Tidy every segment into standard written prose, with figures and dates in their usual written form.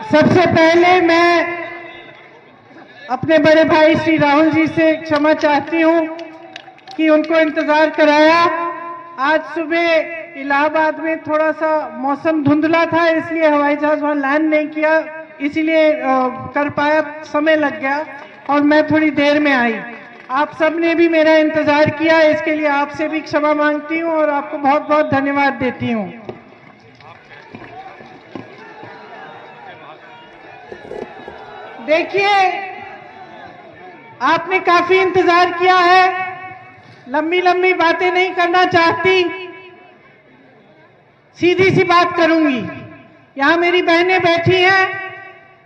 सबसे पहले मैं अपने बड़े भाई श्री राहुल जी से क्षमा चाहती हूं कि उनको इंतजार कराया। आज सुबह इलाहाबाद में थोड़ा सा मौसम धुंधला था, इसलिए हवाई जहाज वहां लैंड नहीं किया, इसीलिए कर पाया, समय लग गया और मैं थोड़ी देर में आई। आप सबने भी मेरा इंतजार किया, इसके लिए आपसे भी क्षमा मांगती हूं और आपको बहुत बहुत धन्यवाद देती हूं। देखिए, आपने काफी इंतजार किया है, लंबी लंबी बातें नहीं करना चाहती, सीधी सी बात करूंगी। यहां मेरी बहनें बैठी हैं,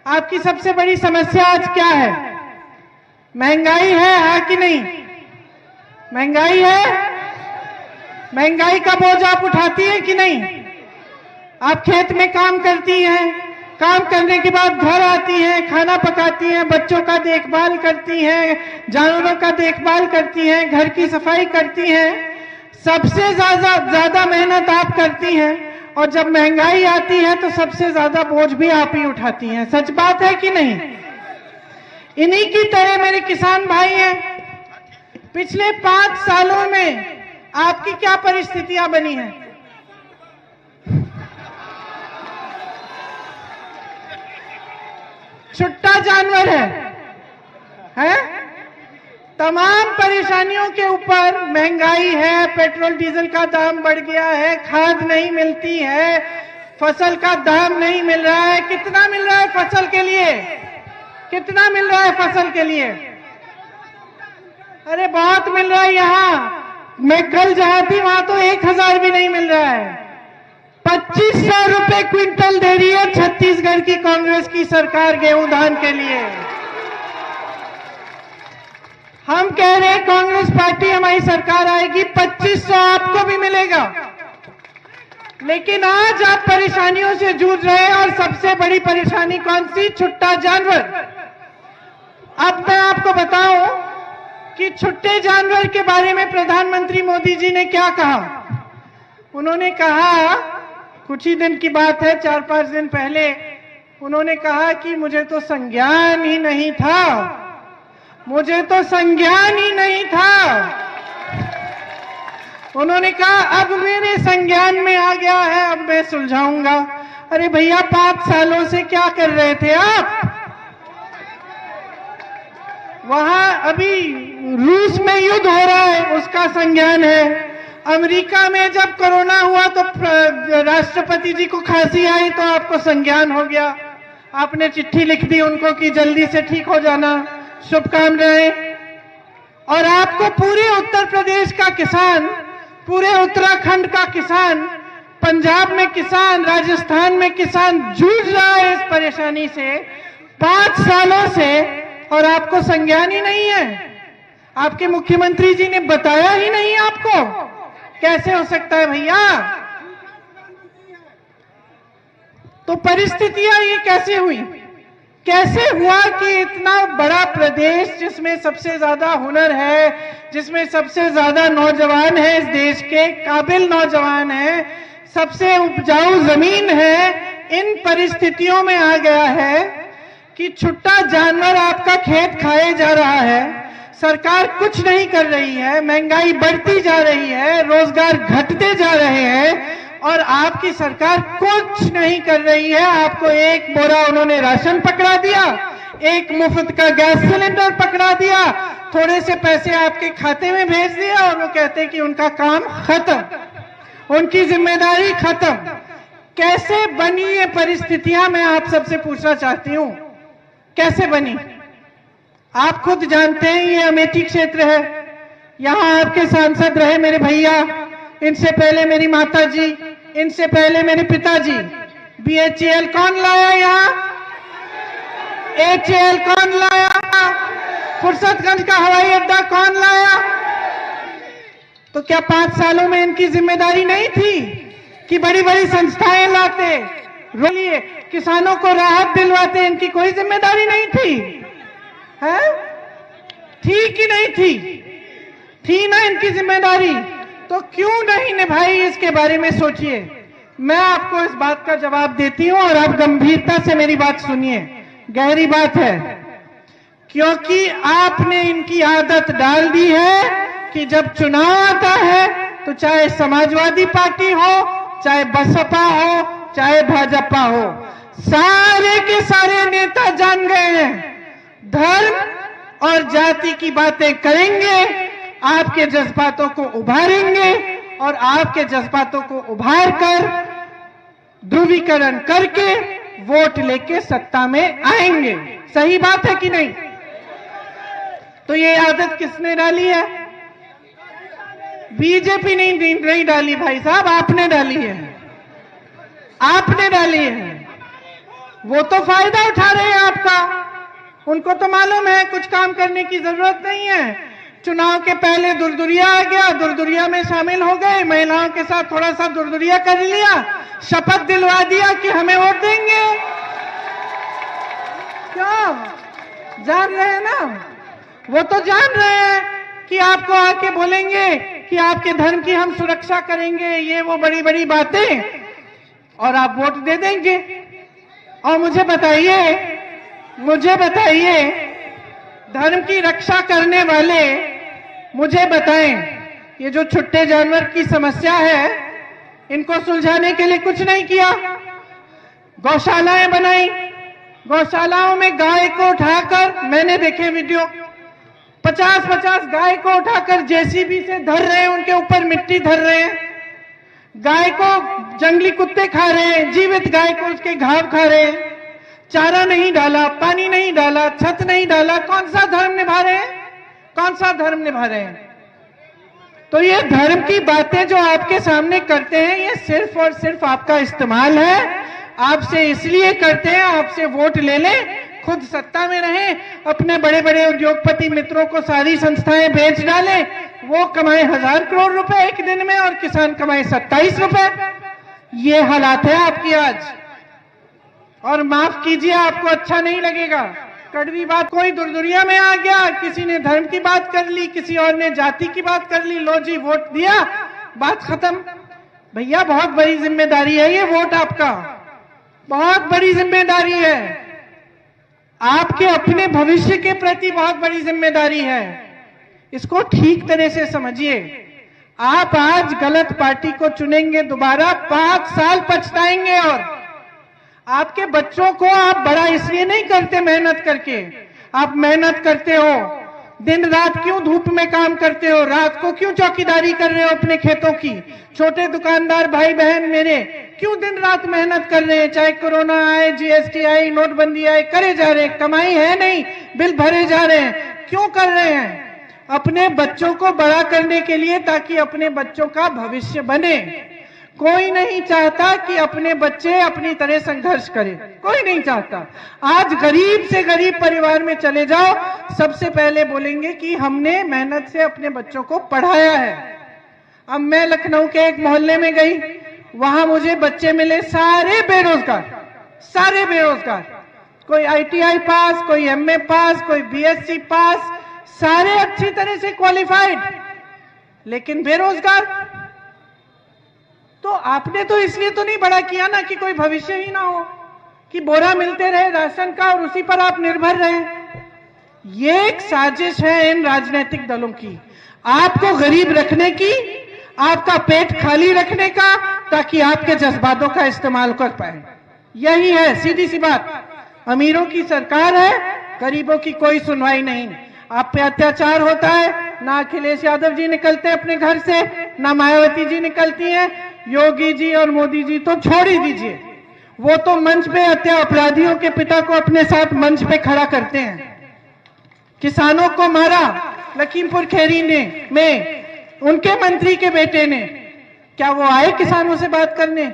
आपकी सबसे बड़ी समस्या आज क्या है? महंगाई है कि नहीं? महंगाई है? महंगाई का बोझ आप उठाती हैं कि नहीं? आप खेत में काम करती हैं, काम करने के बाद घर आती हैं, खाना पकाती हैं, बच्चों का देखभाल करती हैं, जानवरों का देखभाल करती हैं, घर की सफाई करती हैं, सबसे ज्यादा मेहनत आप करती हैं और जब महंगाई आती है तो सबसे ज्यादा बोझ भी आप ही उठाती हैं। सच बात है कि नहीं? इन्हीं की तरह मेरे किसान भाई हैं। पिछले 5 सालों में आपकी क्या परिस्थितियां बनी हैं? छुट्टा जानवर है? तमाम परेशानियों के ऊपर महंगाई है, पेट्रोल डीजल का दाम बढ़ गया है, खाद नहीं मिलती है, फसल का दाम नहीं मिल रहा है। कितना मिल रहा है फसल के लिए? कितना मिल रहा है फसल के लिए? अरे बहुत मिल रहा है। यहां मैं कल जहां थी वहां तो 1000 भी नहीं मिल रहा है। 2500 रुपए क्विंटल दे रही है छत्तीसगढ़ की कांग्रेस की सरकार गेहूं धान के लिए। हम कह रहे हैं कांग्रेस पार्टी हमारी सरकार आएगी 2500 आपको भी मिलेगा। लेकिन आज आप परेशानियों से जूझ रहे हैं और सबसे बड़ी परेशानी कौन सी? छुट्टा जानवर। अब मैं आपको बताऊं कि छुट्टे जानवर के बारे में प्रधानमंत्री मोदी जी ने क्या कहा। उन्होंने कहा, कुछ ही दिन की बात है, 4-5 दिन पहले, उन्होंने कहा कि मुझे तो संज्ञान ही नहीं था, मुझे तो संज्ञान ही नहीं था। उन्होंने कहा अब मेरे संज्ञान में आ गया है, अब मैं सुलझाऊंगा। अरे भैया, 5 सालों से क्या कर रहे थे आप? वहां अभी रूस में युद्ध हो रहा है, उसका संज्ञान है। अमेरिका में जब कोरोना हुआ तो राष्ट्रपति जी को खांसी आई तो आपको संज्ञान हो गया, आपने चिट्ठी लिख दी उनको कि जल्दी से ठीक हो जाना, शुभकामनाएं। और आपको पूरे उत्तर प्रदेश का किसान, पूरे उत्तराखंड का किसान, पंजाब में किसान, राजस्थान में किसान जूझ रहा है इस परेशानी से 5 सालों से, और आपको संज्ञान ही नहीं है। आपके मुख्यमंत्री जी ने बताया ही नहीं आपको। कैसे हो सकता है भैया? तो परिस्थितियां ये कैसे हुई? कैसे हुआ कि इतना बड़ा प्रदेश जिसमें सबसे ज्यादा हुनर है, जिसमें सबसे ज्यादा नौजवान है, इस देश के काबिल नौजवान है, सबसे उपजाऊ जमीन है, इन परिस्थितियों में आ गया है कि छुट्टा जानवर आपका खेत खाए जा रहा है। सरकार कुछ नहीं कर रही है, महंगाई बढ़ती जा रही है, रोजगार घटते जा रहे हैं और आपकी सरकार कुछ नहीं कर रही है। आपको एक बोरा उन्होंने राशन पकड़ा दिया, एक मुफ्त का गैस सिलेंडर पकड़ा दिया, थोड़े से पैसे आपके खाते में भेज दिया और वो कहते कि उनका काम खत्म, उनकी जिम्मेदारी खत्म। कैसे बनी ये परिस्थितियां, मैं आप सबसे पूछना चाहती हूं, कैसे बनी? आप खुद जानते हैं ये अमेठी क्षेत्र है, यहां आपके सांसद रहे मेरे भैया, इनसे पहले मेरी माता जी, इनसे पहले मेरे पिताजी। BHEL कौन लाया यहाँ? HAL कौन लाया? फुर्सतगंज का हवाई अड्डा कौन लाया? तो क्या 5 सालों में इनकी जिम्मेदारी नहीं थी कि बड़ी बड़ी संस्थाएं लाते, रोलिए किसानों को राहत दिलवाते? इनकी कोई जिम्मेदारी नहीं थी? है? थी कि नहीं थी? थी ना इनकी जिम्मेदारी। तो क्यों नहीं निभाई, इसके बारे में सोचिए। मैं आपको इस बात का जवाब देती हूं और आप गंभीरता से मेरी बात सुनिए। गहरी बात है, क्योंकि आपने इनकी आदत डाल दी है कि जब चुनाव आता है तो चाहे समाजवादी पार्टी हो, चाहे बसपा हो, चाहे भाजपा हो, सारे के सारे नेता जान गए हैं, धर्म और जाति की बातें करेंगे, आपके जज्बातों को उभारेंगे और आपके जज्बातों को उभार कर ध्रुवीकरण करके वोट लेके सत्ता में आएंगे। सही बात है कि नहीं? तो ये आदत किसने डाली है? बीजेपी नहीं डाली भाई साहब, आपने डाली है, आपने डाली है। वो तो फायदा उठा रहे हैं आपका, उनको तो मालूम है कुछ काम करने की जरूरत नहीं है। चुनाव के पहले दुरदुरिया आ गया, दुरदुरिया में शामिल हो गए, महिलाओं के साथ थोड़ा सा दुरदुरिया कर लिया, शपथ दिलवा दिया कि हमें वोट देंगे। क्यों? जान रहे हैं ना, वो तो जान रहे हैं कि आपको आके बोलेंगे कि आपके धर्म की हम सुरक्षा करेंगे, ये वो बड़ी बड़ी बातें, और आप वोट दे देंगे। और मुझे बताइए धर्म की रक्षा करने वाले मुझे बताएं, ये जो छुट्टे जानवर की समस्या है इनको सुलझाने के लिए कुछ नहीं किया। गौशालाएं बनाई, गौशालाओं में गाय को उठाकर, मैंने देखे वीडियो, 50-50 गाय को उठाकर जेसीबी से धर रहे हैं, उनके ऊपर मिट्टी धर रहे हैं। गाय को जंगली कुत्ते खा रहे हैं, जीवित गाय को उसके घाव खा रहे हैं। चारा नहीं डाला, पानी नहीं डाला, छत नहीं डाला, कौन सा धर्म निभा रहे हैं? कौन सा धर्म निभा रहे हैं? तो ये धर्म की बातें जो आपके सामने करते हैं, ये सिर्फ और सिर्फ आपका इस्तेमाल है। आपसे इसलिए करते हैं, आपसे वोट ले लें, खुद सत्ता में रहें, अपने बड़े बड़े उद्योगपति मित्रों को सारी संस्थाएं बेच डालें, वो कमाए 1000 करोड़ रुपए एक दिन में और किसान कमाए 27 रुपए। ये हालात है आपकी आज। और माफ कीजिए, आपको अच्छा नहीं लगेगा, कड़वी बात, कोई दुरदुरिया में आ गया, किसी ने धर्म की बात कर ली, किसी और ने जाति की बात कर ली, लो जी वोट दिया, बात खत्म। भैया बहुत बड़ी जिम्मेदारी है ये वोट आपका, बहुत बड़ी जिम्मेदारी है, आपके अपने भविष्य के प्रति बहुत बड़ी जिम्मेदारी है। इसको ठीक तरह से समझिए। आप आज गलत पार्टी को चुनेंगे, दोबारा 5 साल पछताएंगे। और आपके बच्चों को आप बड़ा इसलिए नहीं करते मेहनत करके, आप मेहनत करते हो, दिन रात क्यों धूप में काम करते हो, रात को क्यों चौकीदारी कर रहे हो अपने खेतों की, छोटे दुकानदार भाई बहन मेरे क्यों दिन रात मेहनत कर रहे हैं, चाहे कोरोना आए, जीएसटी आई, नोटबंदी आए, करे जा रहे हैं, कमाई है नहीं, बिल भरे जा रहे हैं, क्यों कर रहे हैं? अपने बच्चों को बड़ा करने के लिए, ताकि अपने बच्चों का भविष्य बने। कोई नहीं चाहता कि अपने बच्चे अपनी तरह संघर्ष करें, कोई नहीं चाहता। आज गरीब से गरीब परिवार में चले जाओ, सबसे पहले बोलेंगे कि हमने मेहनत से अपने बच्चों को पढ़ाया है। अब मैं लखनऊ के एक मोहल्ले में गई, वहां मुझे बच्चे मिले सारे बेरोजगार, सारे बेरोजगार, कोई आईटीआई पास, कोई एमए पास, कोई बीएससी पास, सारे अच्छी तरह से क्वालिफाइड, लेकिन बेरोजगार। तो आपने तो इसलिए तो नहीं बड़ा किया ना कि कोई भविष्य ही ना हो, कि बोरा मिलते रहे राशन का और उसी पर आप निर्भर रहे। ये एक साजिश है इन राजनीतिक दलों की, आपको गरीब रखने की, आपका पेट खाली रखने का, ताकि आपके जज्बातों का इस्तेमाल कर पाए। यही है सीधी सी बात। अमीरों की सरकार है, गरीबों की कोई सुनवाई नहीं। आप पे अत्याचार होता है, ना अखिलेश यादव जी निकलते हैं अपने घर से, ना मायावती जी निकलती हैं, योगी जी और मोदी जी तो छोड़ ही दीजिए, वो तो मंच पे अपराधियों के पिता को अपने साथ मंच पे खड़ा करते हैं। किसानों को मारा लखीमपुर खीरी में उनके मंत्री के बेटे ने, क्या वो आए किसानों से बात करने?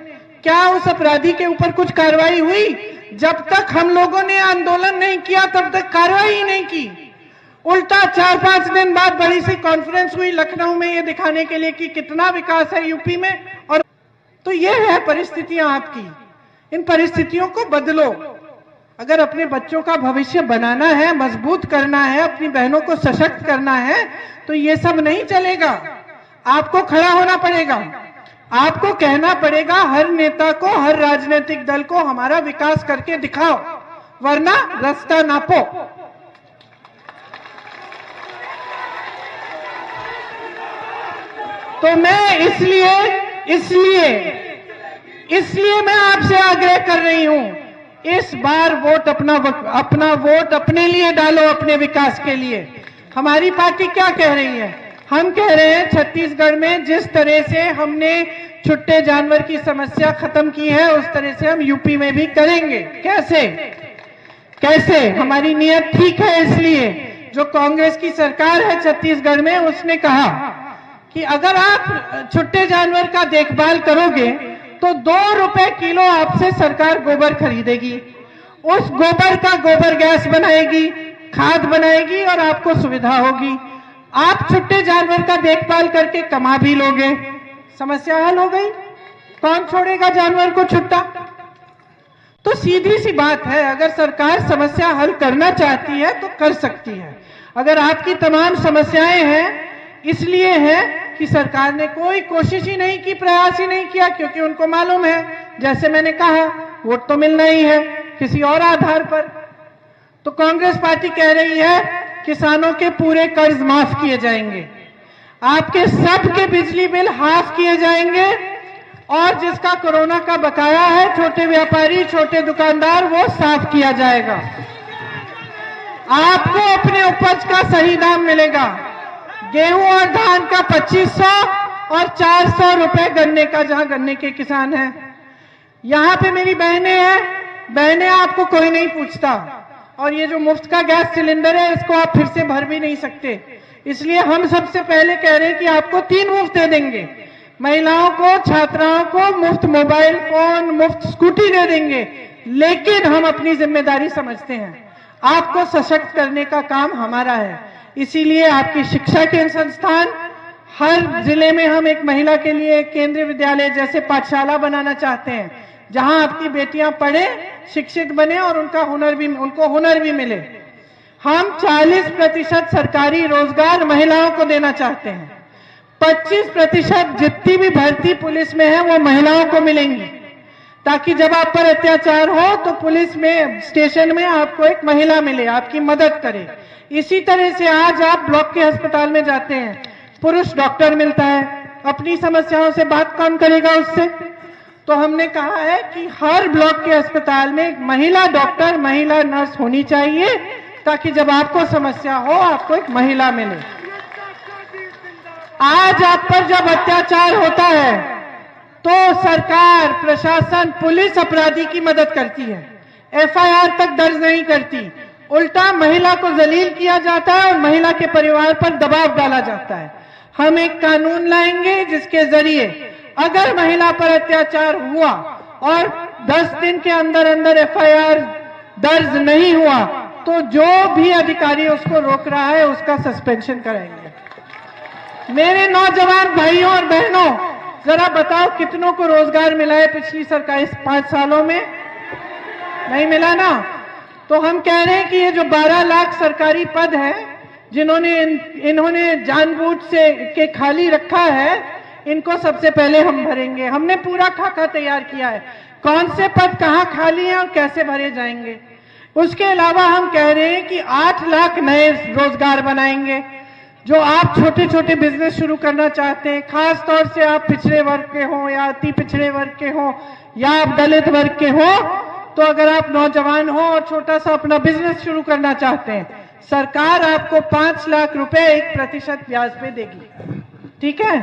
क्या उस अपराधी के ऊपर कुछ कार्रवाई हुई? जब तक हम लोगों ने आंदोलन नहीं किया तब तक कार्रवाई ही नहीं की। उल्टा 4-5 दिन बाद बड़ी सी कॉन्फ्रेंस हुई लखनऊ में, ये दिखाने के लिए कि कितना विकास है यूपी में। और तो ये है परिस्थितियां आपकी, इन परिस्थितियों को बदलो। अगर अपने बच्चों का भविष्य बनाना है, मजबूत करना है, अपनी बहनों को सशक्त करना है, तो ये सब नहीं चलेगा, आपको खड़ा होना पड़ेगा। आपको कहना पड़ेगा हर नेता को, हर राजनीतिक दल को, हमारा विकास करके दिखाओ, वरना रास्ता नापो। तो मैं इसलिए मैं आपसे आग्रह कर रही हूं, इस बार वोट अपना वोट अपने लिए डालो, अपने विकास के लिए। हमारी पार्टी क्या कह रही है? हम कह रहे हैं छत्तीसगढ़ में जिस तरह से हमने छुट्टे जानवर की समस्या खत्म की है, उस तरह से हम यूपी में भी करेंगे। कैसे? हमारी नीयत ठीक है। इसलिए जो कांग्रेस की सरकार है छत्तीसगढ़ में, उसने कहा कि अगर आप छुट्टे जानवर का देखभाल करोगे तो 2 रुपए किलो आपसे सरकार गोबर खरीदेगी। उस गोबर का गोबर गैस बनाएगी, खाद बनाएगी और आपको सुविधा होगी। आप छुट्टे जानवर का देखभाल करके कमा भी लोगे, समस्या हल हो गई। कौन छोड़ेगा जानवर को छुट्टा? तो सीधी सी बात है, अगर सरकार समस्या हल करना चाहती है तो कर सकती है। अगर आपकी तमाम समस्याएं हैं इसलिए है कि सरकार ने कोई कोशिश ही नहीं की, प्रयास ही नहीं किया, क्योंकि उनको मालूम है, जैसे मैंने कहा, वोट तो मिलना ही है किसी और आधार पर। तो कांग्रेस पार्टी कह रही है किसानों के पूरे कर्ज माफ किए जाएंगे, आपके सबके बिजली बिल हाफ किए जाएंगे, और जिसका कोरोना का बकाया है, छोटे व्यापारी, छोटे दुकानदार, वो साफ किया जाएगा। आपको अपने उपज का सही दाम मिलेगा। गेहूं और धान का 2500 और 400 रुपए गन्ने का, जहां गन्ने के किसान हैं। यहां पे मेरी बहनें हैं, बहनें आपको कोई नहीं पूछता, और ये जो मुफ्त का गैस सिलेंडर है इसको आप फिर से भर भी नहीं सकते। इसलिए हम सबसे पहले कह रहे हैं कि आपको 3 मुफ्त दे देंगे। महिलाओं को, छात्राओं को मुफ्त मोबाइल फोन, मुफ्त स्कूटी दे देंगे। लेकिन हम अपनी जिम्मेदारी समझते हैं, आपको सशक्त करने का काम हमारा है। इसीलिए आपकी शिक्षा के संस्थान, हर जिले में हम एक महिला के लिए केंद्रीय विद्यालय जैसे पाठशाला बनाना चाहते हैं, जहां आपकी बेटियां पढ़े, शिक्षित बने और उनको हुनर भी मिले। हम 40% सरकारी रोजगार महिलाओं को देना चाहते हैं। 25% जितनी भी भर्ती पुलिस में है वो महिलाओं को मिलेंगी, ताकि जब आप पर अत्याचार हो तो पुलिस में, स्टेशन में आपको एक महिला मिले, आपकी मदद करे। इसी तरह से आज आप ब्लॉक के अस्पताल में जाते हैं, पुरुष डॉक्टर मिलता है, अपनी समस्याओं से बात कौन करेगा उससे? तो हमने कहा है कि हर ब्लॉक के अस्पताल में एक महिला डॉक्टर, महिला नर्स होनी चाहिए, ताकि जब आपको समस्या हो आपको एक महिला मिले। आज आप पर जब अत्याचार होता है तो सरकार, प्रशासन, पुलिस अपराधी की मदद करती है, FIR तक दर्ज नहीं करती, उल्टा महिला को जलील किया जाता है और महिला के परिवार पर दबाव डाला जाता है। हम एक कानून लाएंगे जिसके जरिए अगर महिला पर अत्याचार हुआ और 10 दिन के अंदर अंदर FIR दर्ज नहीं हुआ तो जो भी अधिकारी उसको रोक रहा है उसका सस्पेंशन कराएंगे। मेरे नौजवान भाइयों और बहनों, जरा बताओ कितनों को रोजगार मिला है पिछली सरकार 5 सालों में? नहीं मिला ना। तो हम कह रहे हैं कि ये जो 12 लाख सरकारी पद है जिन्होंने इन्होंने जानबूझ से के खाली रखा है, इनको सबसे पहले हम भरेंगे। हमने पूरा खाका तैयार किया है, कौन से पद कहां खाली हैं और कैसे भरे जाएंगे। उसके अलावा हम कह रहे हैं कि 8 लाख नए रोजगार बनाएंगे। जो आप छोटे छोटे बिजनेस शुरू करना चाहते हैं, खास तौर से आप पिछड़े वर्ग के हो या अति पिछड़े वर्ग के हो या आप दलित वर्ग के हो, तो अगर आप नौजवान हो और छोटा सा अपना बिजनेस शुरू करना चाहते हैं, सरकार आपको 5 लाख रुपए 1% ब्याज पे देगी। ठीक है?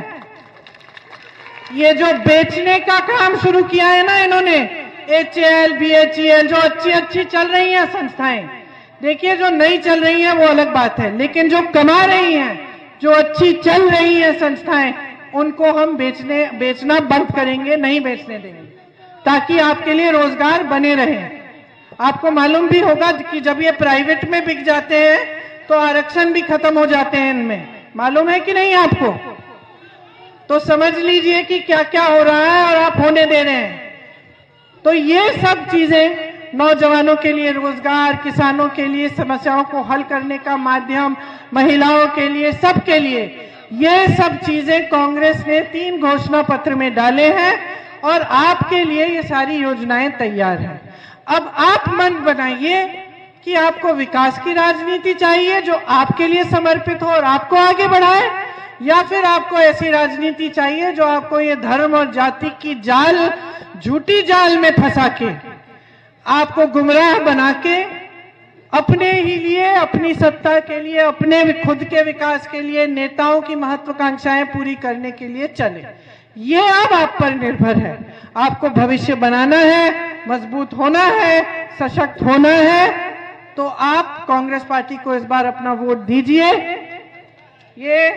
ये जो बेचने का काम शुरू किया है ना इन्होंने, HAL, BHEL, जो अच्छी चल रही हैं संस्थाएं, देखिए जो नहीं चल रही हैं वो अलग बात है, लेकिन जो कमा रही हैं, जो अच्छी चल रही हैं संस्थाएं, उनको हम बेचना बंद करेंगे, नहीं बेचने देंगे, ताकि आपके लिए रोजगार बने रहे। आपको मालूम भी होगा कि जब ये प्राइवेट में बिक जाते हैं तो आरक्षण भी खत्म हो जाते हैं इनमें, मालूम है कि नहीं आपको? तो समझ लीजिए कि क्या क्या हो रहा है और आप होने दे रहे हैं। तो ये सब चीजें नौजवानों के लिए रोजगार, किसानों के लिए समस्याओं को हल करने का माध्यम, महिलाओं के लिए, सबके लिए, ये सब चीजें कांग्रेस ने 3 घोषणा पत्र में डाले हैं और आपके लिए ये सारी योजनाएं तैयार हैं। अब आप मन बनाइए कि आपको विकास की राजनीति चाहिए जो आपके लिए समर्पित हो और आपको आगे बढ़ाए, या फिर आपको ऐसी राजनीति चाहिए जो आपको ये धर्म और जाति की जाल, झूठी जाल में फंसा के, आपको गुमराह बना के अपने ही लिए, अपनी सत्ता के लिए, अपने खुद के विकास के लिए, नेताओं की महत्वाकांक्षाएं पूरी करने के लिए चले। ये अब आप पर निर्भर है। आपको भविष्य बनाना है, मजबूत होना है, सशक्त होना है, तो आप कांग्रेस पार्टी को इस बार अपना वोट दीजिए। ये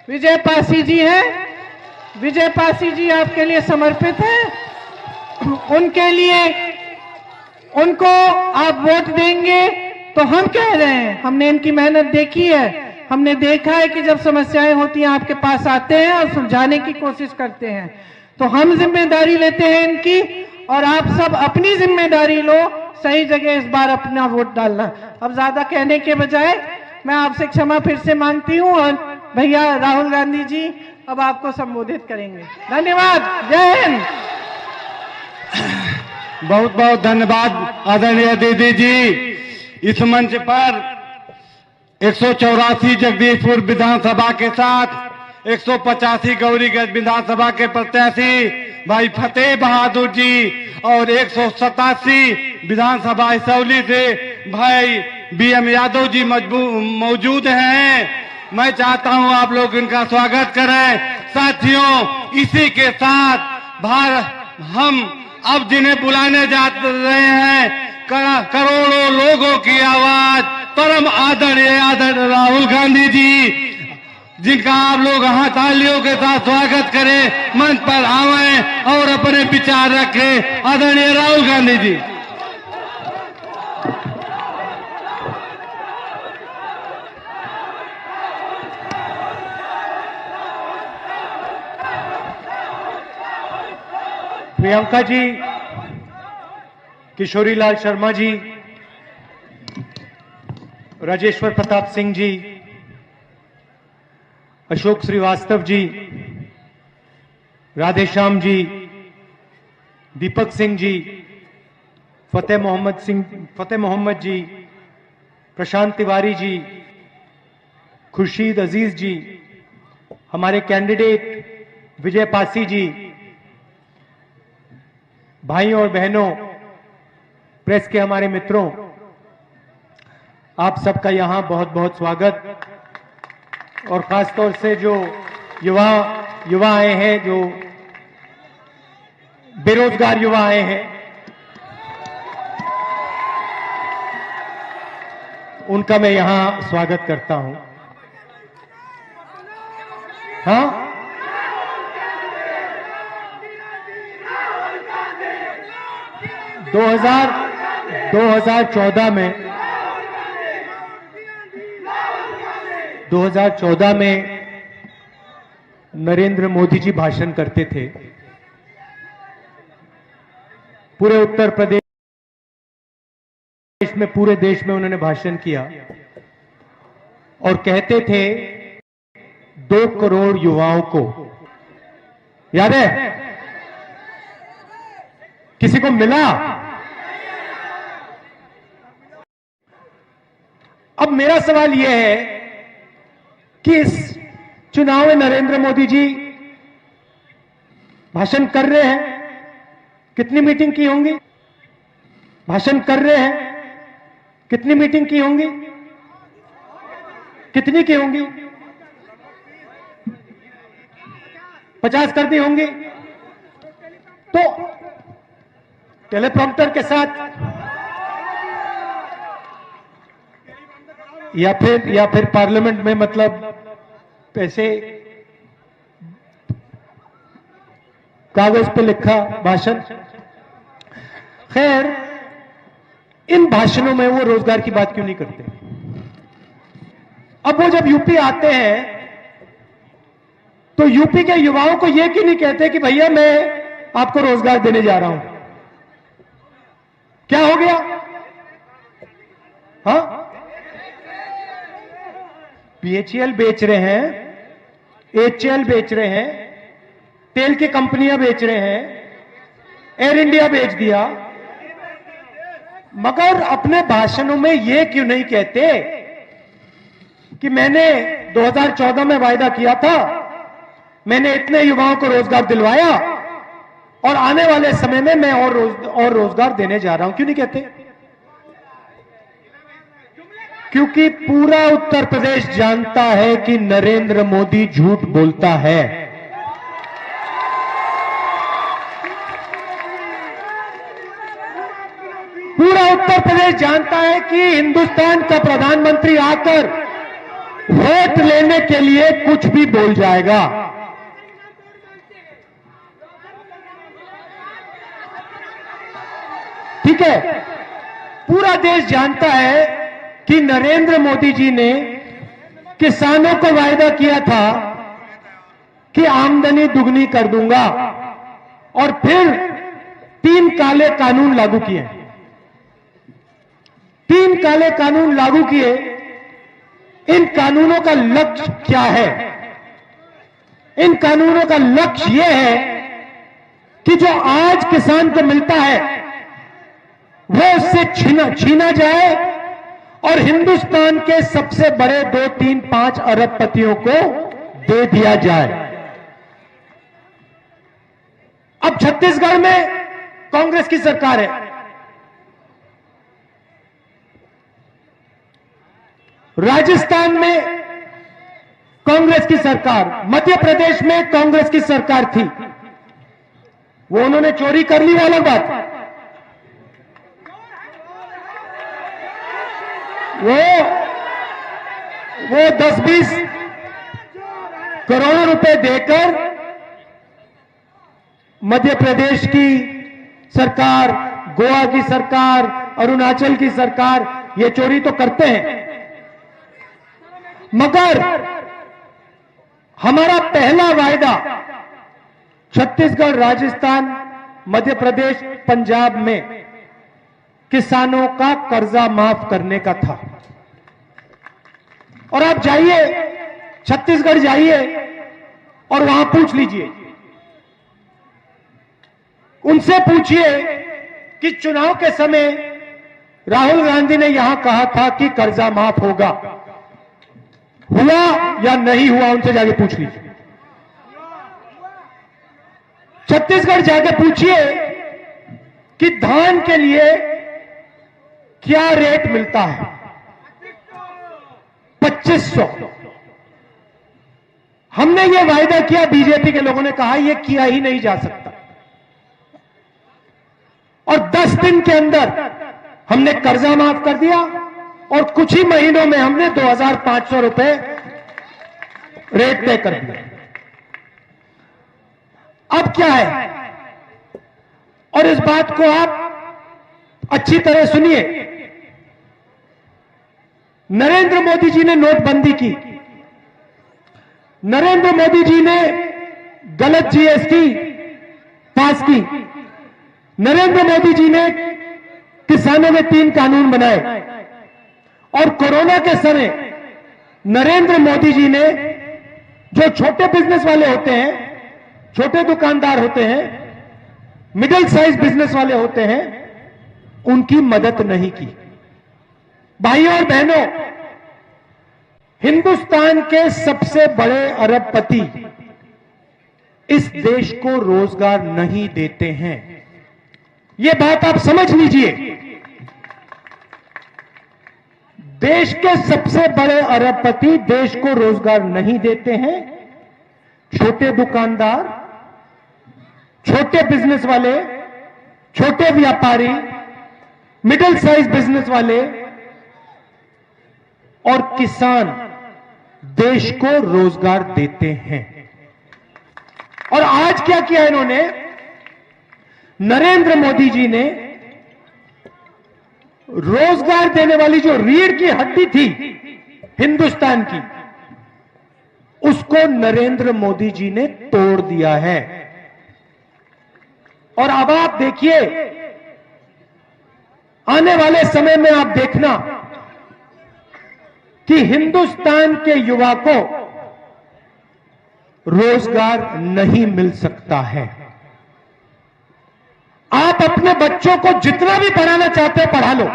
विजय पासी जी हैं, विजय पासी जी आपके लिए समर्पित हैं। उनके लिए, उनको आप वोट देंगे तो हम कह रहे हैं, हमने इनकी मेहनत देखी है, हमने देखा है कि जब समस्याएं होती हैं आपके पास आते हैं और सुलझाने की कोशिश करते हैं, तो हम जिम्मेदारी लेते हैं इनकी, और आप सब अपनी जिम्मेदारी लो, सही जगह इस बार अपना वोट डालना। अब ज्यादा कहने के बजाय मैं आपसे क्षमा फिर से मांगती हूं और भैया राहुल गांधी जी अब आपको संबोधित करेंगे। धन्यवाद, जय हिंद। बहुत बहुत धन्यवाद आदरणीय दीदी जी। इस मंच पर 184 जगदीशपुर विधानसभा के साथ 185 गौरीगंज विधानसभा के प्रत्याशी भाई फतेह बहादुर जी और 187 विधानसभा इसौली से भाई बीएम यादव जी मौजूद हैं। मैं चाहता हूं आप लोग इनका स्वागत करें। साथियों, इसी के साथ हम अब जिन्हें बुलाने जा रहे हैं, करोड़ों लोगों की आवाज, परम आदरणीय राहुल गांधी जी, जिनका आप लोग यहाँ तालियों के साथ स्वागत करें, मंच पर आवें और अपने विचार रखें। आदरणीय राहुल गांधी जी। प्रियंका जी, किशोरीलाल शर्मा जी, राजेश्वर प्रताप सिंह जी, अशोक श्रीवास्तव जी, राधेश्याम जी, दीपक सिंह जी, फतेह मोहम्मद जी, प्रशांत तिवारी जी, खुर्शीद अजीज जी, हमारे कैंडिडेट विजय पासी जी, भाइयों और बहनों, प्रेस के हमारे मित्रों, आप सबका यहां बहुत बहुत स्वागत। और खासतौर से जो युवा आए हैं, जो बेरोजगार युवा आए हैं, उनका मैं यहां स्वागत करता हूं। हाँ, 2014 में नरेंद्र मोदी जी भाषण करते थे। पूरे उत्तर प्रदेश में, पूरे देश में उन्होंने भाषण किया और कहते थे 2 करोड़ युवाओं को, याद है? किसी को मिला? अब मेरा सवाल यह है कि इस चुनाव में नरेंद्र मोदी जी भाषण कर रहे हैं, कितनी मीटिंग की होंगी? भाषण कर रहे हैं, कितनी मीटिंग की होंगी? कितनी की होंगी? 50 कर दी होंगी। तो टेलीप्रॉम्प्टर के साथ या फिर पार्लियामेंट में, मतलब ऐसे कागज पे लिखा भाषण। खैर, इन भाषणों में वो रोजगार की बात क्यों नहीं करते? अब वो जब यूपी आते हैं तो यूपी के युवाओं को ये क्यों नहीं कहते कि भैया मैं आपको रोजगार देने जा रहा हूं? क्या हो गया? हाँ, बीएचईएल बेच रहे हैं HCL बेच रहे हैं, तेल की कंपनियां बेच रहे हैं, एयर इंडिया बेच दिया, मगर अपने भाषणों में यह क्यों नहीं कहते कि मैंने 2014 में वायदा किया था, मैंने इतने युवाओं को रोजगार दिलवाया और आने वाले समय में मैं और रोजगार देने जा रहा हूं? क्यों नहीं कहते? क्योंकि पूरा उत्तर प्रदेश जानता है कि नरेंद्र मोदी झूठ बोलता है। पूरा उत्तर प्रदेश जानता है कि हिंदुस्तान का प्रधानमंत्री आकर वोट लेने के लिए कुछ भी बोल जाएगा। ठीक है, पूरा देश जानता है कि नरेंद्र मोदी जी ने किसानों को वायदा किया था कि आमदनी दुगनी कर दूंगा, और फिर 3 काले कानून लागू किए। 3 काले कानून लागू किए। इन कानूनों का लक्ष्य क्या है? इन कानूनों का लक्ष्य यह है कि जो आज किसान को मिलता है वो उससे छीना जाए और हिंदुस्तान के सबसे बड़े 2, 3, 5 अरबपतियों को दे दिया जाए। अब छत्तीसगढ़ में कांग्रेस की सरकार है, राजस्थान में कांग्रेस की सरकार, मध्य प्रदेश में कांग्रेस की सरकार थी। वो उन्होंने चोरी कर ली, वो अलग बात। वो 10-20 करोड़ रुपए देकर मध्य प्रदेश की सरकार, गोवा की सरकार, अरुणाचल की सरकार ये चोरी तो करते हैं, मगर हमारा पहला वायदा छत्तीसगढ़, राजस्थान, मध्य प्रदेश, पंजाब में किसानों का कर्जा माफ करने का था। और आप जाइए, छत्तीसगढ़ जाइए और वहां पूछ लीजिए, उनसे पूछिए कि चुनाव के समय राहुल गांधी ने यहां कहा था कि कर्जा माफ होगा, हुआ या नहीं हुआ? उनसे जाके पूछ लीजिए। छत्तीसगढ़ जाके पूछिए कि धान के लिए क्या रेट मिलता है? 2500। हमने ये वायदा किया, बीजेपी के लोगों ने कहा यह किया ही नहीं जा सकता, और 10 दिन के अंदर हमने कर्जा माफ कर दिया और कुछ ही महीनों में हमने 2500 रुपए रेट तय कर दिया। अब क्या है, और इस बात को आप अच्छी तरह सुनिए। नरेंद्र मोदी जी ने नोटबंदी की, नरेंद्र मोदी जी ने गलत जीएसटी पास की, नरेंद्र मोदी जी ने किसानों में 3 कानून बनाए, और कोरोना के समय नरेंद्र मोदी जी ने जो छोटे बिजनेस वाले होते हैं, छोटे दुकानदार होते हैं, मिडिल साइज बिजनेस वाले होते हैं, उनकी मदद नहीं की। भाइयों और बहनों, हिंदुस्तान के सबसे बड़े अरबपति इस देश को रोजगार नहीं देते हैं। यह बात आप समझ लीजिए। देश के सबसे बड़े अरबपति देश को रोजगार नहीं देते हैं। छोटे दुकानदार, छोटे बिजनेस वाले, छोटे व्यापारी, मिडिल साइज बिजनेस वाले और किसान देश को रोजगार देते हैं। और आज क्या किया इन्होंने? नरेंद्र मोदी जी ने रोजगार देने वाली जो रीढ़ की हड्डी थी हिंदुस्तान की, उसको नरेंद्र मोदी जी ने तोड़ दिया है। और अब आप देखिए, आने वाले समय में आप देखना कि हिंदुस्तान के युवा को रोजगार नहीं मिल सकता है। आप अपने बच्चों को जितना भी पढ़ाना चाहते हो पढ़ा लो,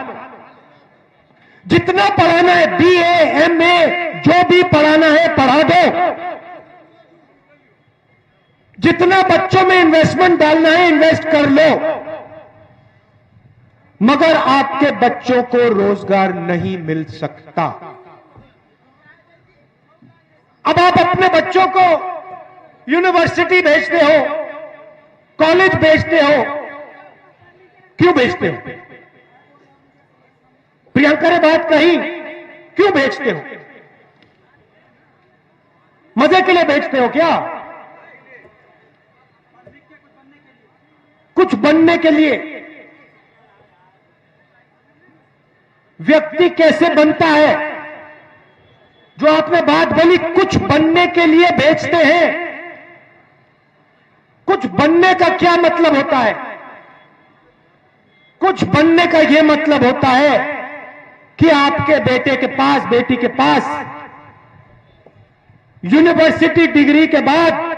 जितना पढ़ाना है, बीए, एमए, जो भी पढ़ाना है पढ़ा दो, जितना बच्चों में इन्वेस्टमेंट डालना है इन्वेस्ट कर लो, मगर आपके बच्चों को रोजगार नहीं मिल सकता। अब आप अपने बच्चों को यूनिवर्सिटी भेजते हो, कॉलेज भेजते हो, क्यों भेजते हो? प्रियंका ने बात कही, क्यों भेजते हो? मजे के लिए भेजते हो क्या? कुछ बनने के लिए। व्यक्ति कैसे बनता है? जो आपने बात बोली, कुछ बनने के लिए भेजते हैं। कुछ बनने का क्या मतलब होता है? कुछ बनने का यह मतलब होता है कि आपके बेटे के पास, बेटी के पास यूनिवर्सिटी डिग्री के बाद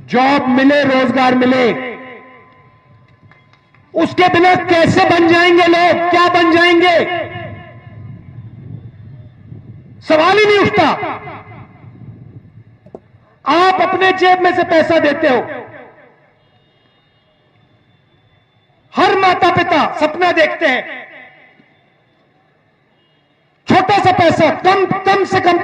जॉब मिले, रोजगार मिले। उसके बिना कैसे बन जाएंगे लोग? क्या बन जाएंगे? सवाल ही नहीं उठता। आप अपने जेब में से पैसा देते हो। हर माता पिता सपना देखते हैं, छोटा सा पैसा, कम से कम